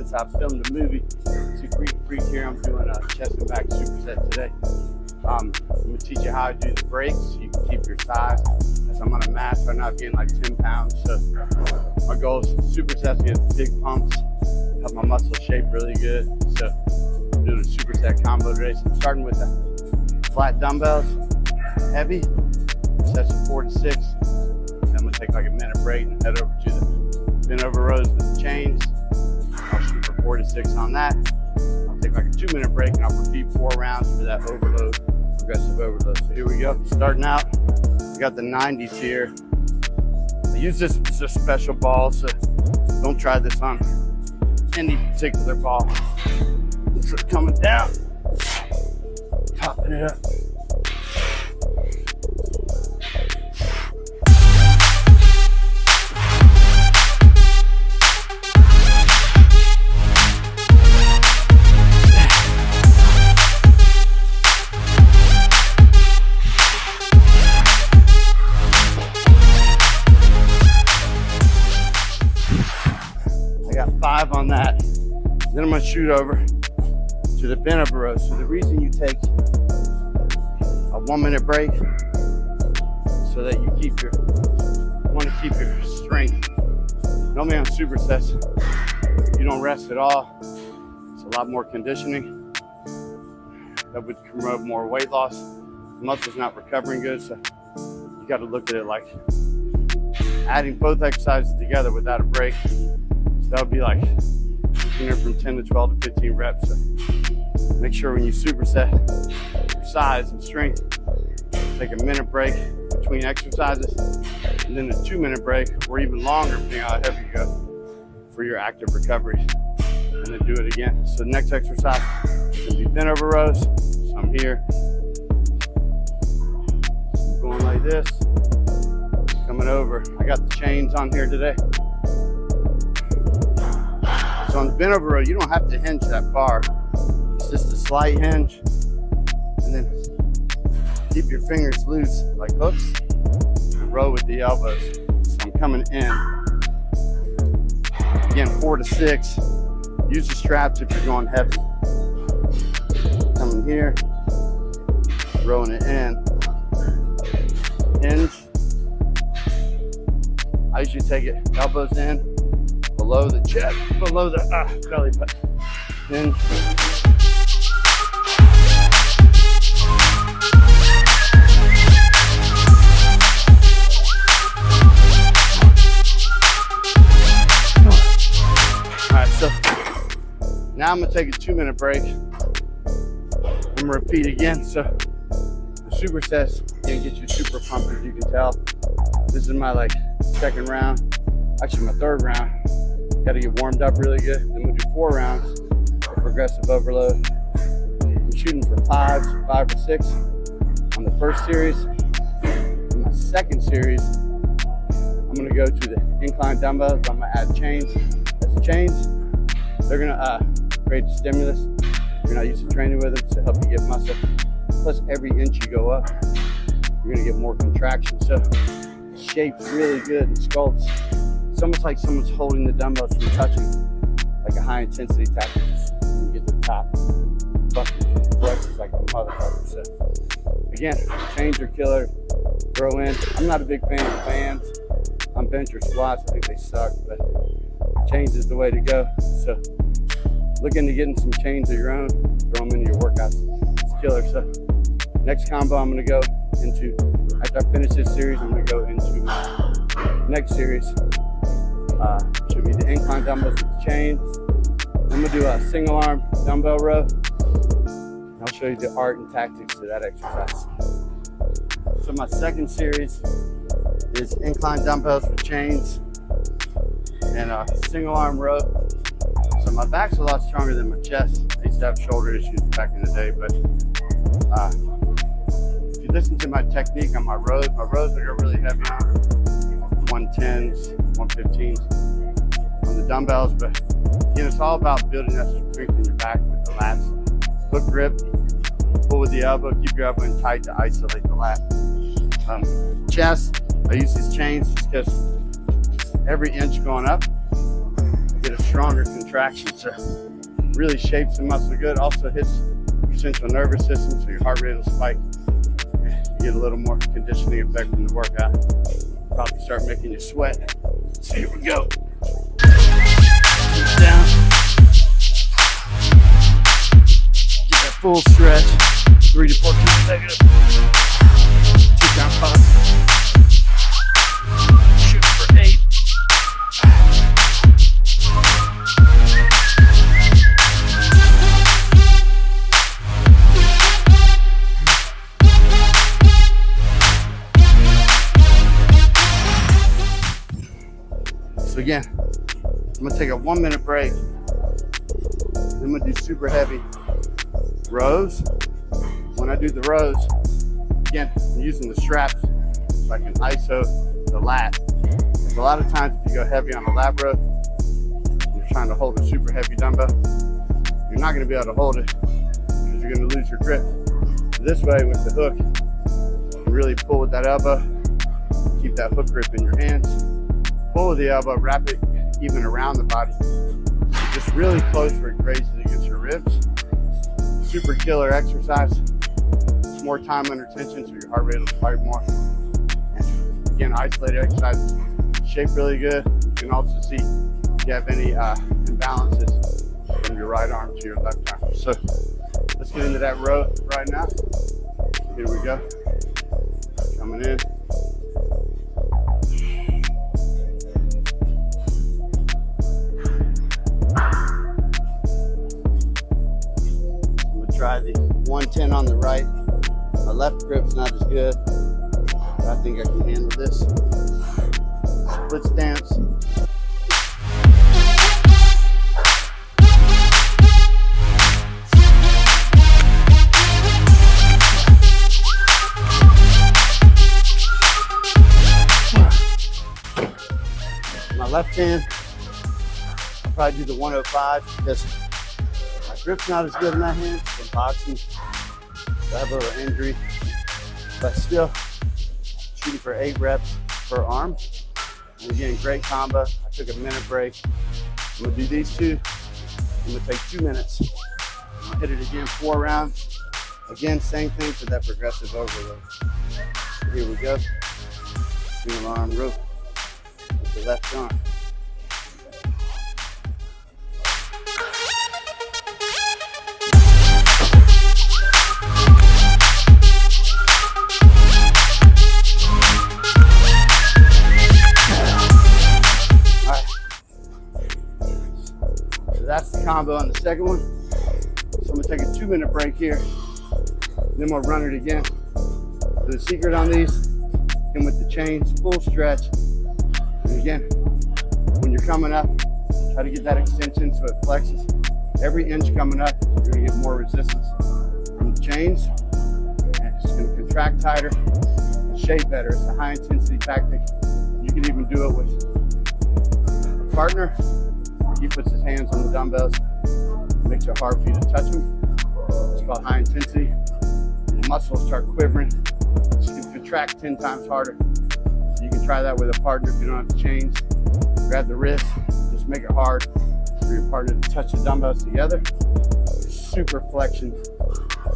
since I filmed a movie. It's a Greek freak here. I'm doing a chest and back superset today. I'm going to teach you how to do the breaks so you can keep your size. As I'm on a mass right now, I'm getting like 10 pounds. So my goal is supersets to get big pumps, help my muscle shape really good. So I'm doing a superset combo today. So I'm starting with the flat dumbbells, heavy, sets of 4 to 6. Then I'm going to take like a minute break and head over to the bent over rows with the chains. I'll shoot for 4 to 6 on that. I'll take like a 2-minute break and I'll repeat 4 rounds for that overload, progressive overload. So here we go. Starting out, we got the 90s here. I use this as a special ball, so don't try this on any particular ball. So coming down, popping it up. I got 5 on that. Then I'm gonna shoot over to the bent over row. So the reason you take a 1-minute break so that you want to keep your strength. Normally on supersets, you don't rest at all. It's a lot more conditioning. That would promote more weight loss. The muscle's not recovering good, so you got to look at it like adding both exercises together without a break. So that would be like anywhere from 10 to 12 to 15 reps. So make sure when you superset your size and strength, take a minute break between exercises, and then a 2-minute break, or even longer, depending on how heavy you go, for your active recovery. And then do it again. So the next exercise is going to be bent over rows. So I'm here, going like this, coming over. I got the chains on here today. So on the bent over row, you don't have to hinge that far. It's just a slight hinge. And then keep your fingers loose like hooks and row with the elbows. So I'm coming in. Again, 4 to 6. Use the straps if you're going heavy. Coming here, rowing it in. Hinge. I usually take it elbows in, below the chest, below the belly button. Hinge. Alright, so now I'm gonna take a 2-minute break. I'm gonna repeat again. So the supersets gonna get you super pumped, as you can tell. This is my second round, actually my 3rd round. Got to get warmed up really good. Then we'll do 4 rounds of progressive overload. I'm shooting for 5 or 6 on the first series. In my second series, I'm gonna go to the incline dumbbells. I'm gonna add chains. As the chains, they're gonna create the stimulus. You're not used to training with them, to help you get muscle. Plus, every inch you go up, you're gonna get more contraction. So the shape's really good and sculpts. It's almost like someone's holding the dumbbells from touching, like a high intensity tactic. When you get to the top, fucking flexes like a motherfucker. So again, chains are killer. Throw in. I'm not a big fan of bands on bench or squats. I think they suck, but chains is the way to go. So look into getting some chains of your own. Throw them into your workouts. It's killer. So next combo I'm gonna go into, after I finish this series, I'm gonna go into my next series. Should be the incline dumbbells with the chains. I'm gonna do a single arm dumbbell row. I'll show you the art and tactics to that exercise. So my second series is incline dumbbells with chains and a single arm row. So my back's a lot stronger than my chest. I used to have shoulder issues back in the day, but if you listen to my technique on my rows I go really heavy on 110s, 115s on the dumbbells. But again, it's all about building that strength in your back with the lats. Hook grip, pull with the elbow, keep your elbow in tight to isolate the lat. Chest, I use these chains just because every inch going up, get a stronger contraction. So really shapes the muscle good. Also hits your central nervous system, so your heart rate will spike. You get a little more conditioning effect from the workout. Probably start making you sweat. So here we go. Down. Get that full stretch. 3 to 4 consecutive. 2 count pause. Shoot for 8. So again, I'm gonna take a 1 minute break. Then I'm gonna do super heavy rows. When I do the rows, again, I'm using the straps so I can ISO the lat. Because a lot of times if you go heavy on a lat row, you're trying to hold a super heavy dumbbell, you're not gonna be able to hold it because you're gonna lose your grip. So this way with the hook, you can really pull with that elbow, keep that hook grip in your hands. Pull with the elbow, wrap it even around the body. Just really close where it grazes against your ribs. Super killer exercise. It's more time under tension, so your heart rate will spike more. And again, isolated exercises shape really good. You can also see if you have any imbalances from your right arm to your left arm. So let's get into that row right now. Here we go. Coming in. Try the 110 on the right. My left grip's not as good, but I think I can handle this. Split stance. My left hand, I'll probably do the 105 because my grip's not as good in that hand. From boxing, so I have a little injury, but still shooting for 8 reps per arm. And again, great combo. I took a minute break. I'm gonna do these 2. I'm gonna take 2 minutes. I'm gonna hit it again, 4 rounds. Again, same thing for that progressive overload. So here we go. Single arm rope with the left arm. That's the combo on the second one. So I'm gonna take a 2 minute break here. Then we'll run it again. So the secret on these, again with the chains, full stretch. And again, when you're coming up, try to get that extension so it flexes. Every inch coming up, you're gonna get more resistance from the chains. And it's gonna contract tighter and shape better. It's a high intensity tactic. You can even do it with a partner. He puts his hands on the dumbbells, makes it hard for you to touch them. It's called high intensity. And the muscles start quivering. So you can contract 10 times harder. So you can try that with a partner if you don't have the chains. Grab the wrist, just make it hard for your partner to touch the dumbbells together. Super flexion,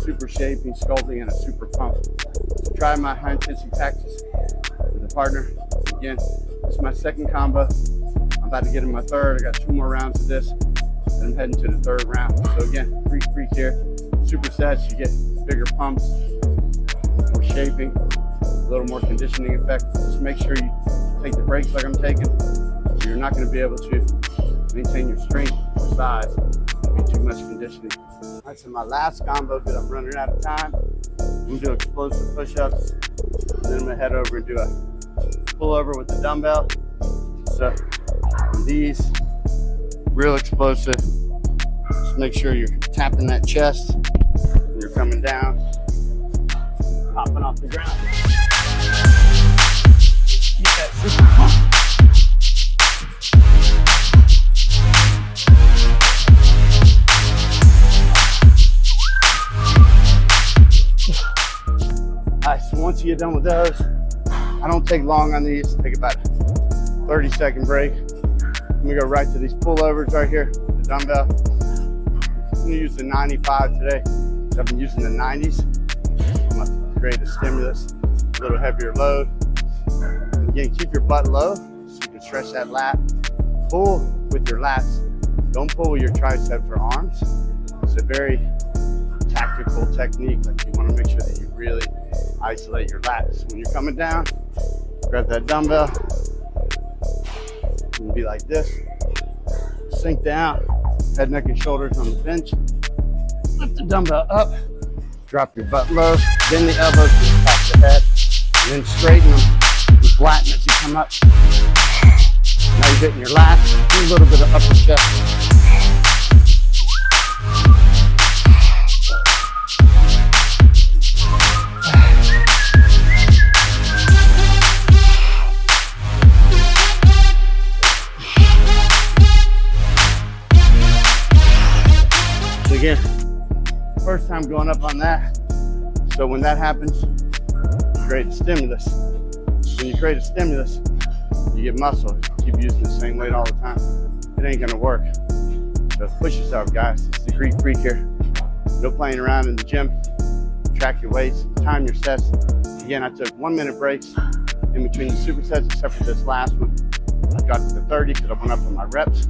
super shaping, sculpting, and a super pump. So try my high intensity tactics with a partner. Again, this is my second combo. I'm about to get in my third. I got 2 more rounds of this, and I'm heading to the 3rd round. So again, freak here. Supersets, you get bigger pumps, more shaping, a little more conditioning effect. Just make sure you take the breaks like I'm taking. You're not going to be able to maintain your strength or size. It'll be too much conditioning. All right, so my last combo, because I'm running out of time, I'm going to do explosive push-ups, and then I'm going to head over and do a pull-over with the dumbbell. So these, real explosive. Just make sure you're tapping that chest when you're coming down, popping off the ground. Get that super pump. All right, so once you get done with those, I don't take long on these. Take about a 30-second break. Let me go right to these pullovers right here, the dumbbell. I'm gonna use the 95 today. I've been using the 90s. I'm gonna create a stimulus, a little heavier load. And again, keep your butt low so you can stretch that lat. Pull with your lats. Don't pull with your tricep or arms. It's a very tactical technique. Like you wanna make sure that you really isolate your lats. When you're coming down, grab that dumbbell and be like this. Sink down, head, neck, and shoulders on the bench. Lift the dumbbell up, drop your butt low, bend the elbows to the top of the head, and then straighten them and flatten as you come up. Now you're hitting your lats, do a little bit of upper chest. Again, first time going up on that. So when that happens, create a stimulus. When you create a stimulus, you get muscle. Keep using the same weight all the time, it ain't gonna work. So push yourself, guys. It's the Greek freak here. No playing around in the gym. Track your weights, time your sets. Again, I took 1 minute breaks in between the supersets, except for this last one. I got to the 30 because I went up on my reps.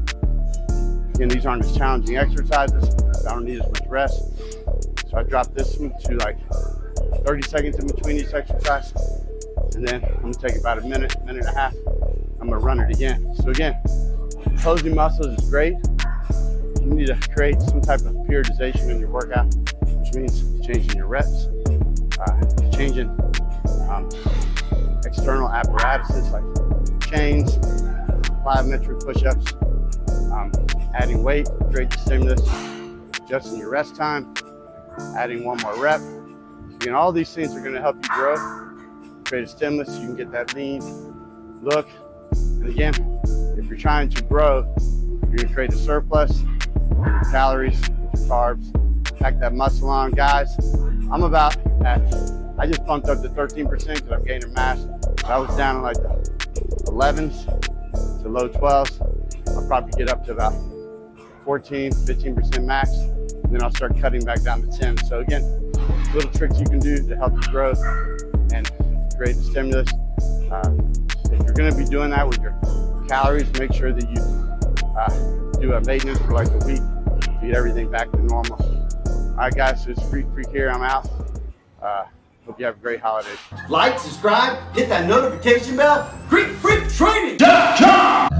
Again, these aren't as challenging exercises. I don't need as much rest. So I dropped this one to like 30 seconds in between each exercise. And then I'm gonna take about a minute, minute and a half. I'm gonna run it again. So again, closing muscles is great. You need to create some type of periodization in your workout, which means changing your reps, changing external apparatuses like chains, plyometric push-ups, adding weight, create the stimulus, adjusting your rest time, adding one more rep. Again, all these things are gonna help you grow, create a stimulus so you can get that lean look. And again, if you're trying to grow, you're gonna create a surplus, your calories, your carbs, pack that muscle on. Guys, I'm about at, I just bumped up to 13% because I'm gaining mass. I was down in like the 11s to low 12s. I'll probably get up to about 14, 15% max, and then I'll start cutting back down to 10. So again, little tricks you can do to help you grow and create a stimulus. If you're gonna be doing that with your calories, make sure that you do a maintenance for like a week to get everything back to normal. All right, guys, so it's Freak here, I'm out. Hope you have a great holiday. Like, subscribe, hit that notification bell. Freak Training.com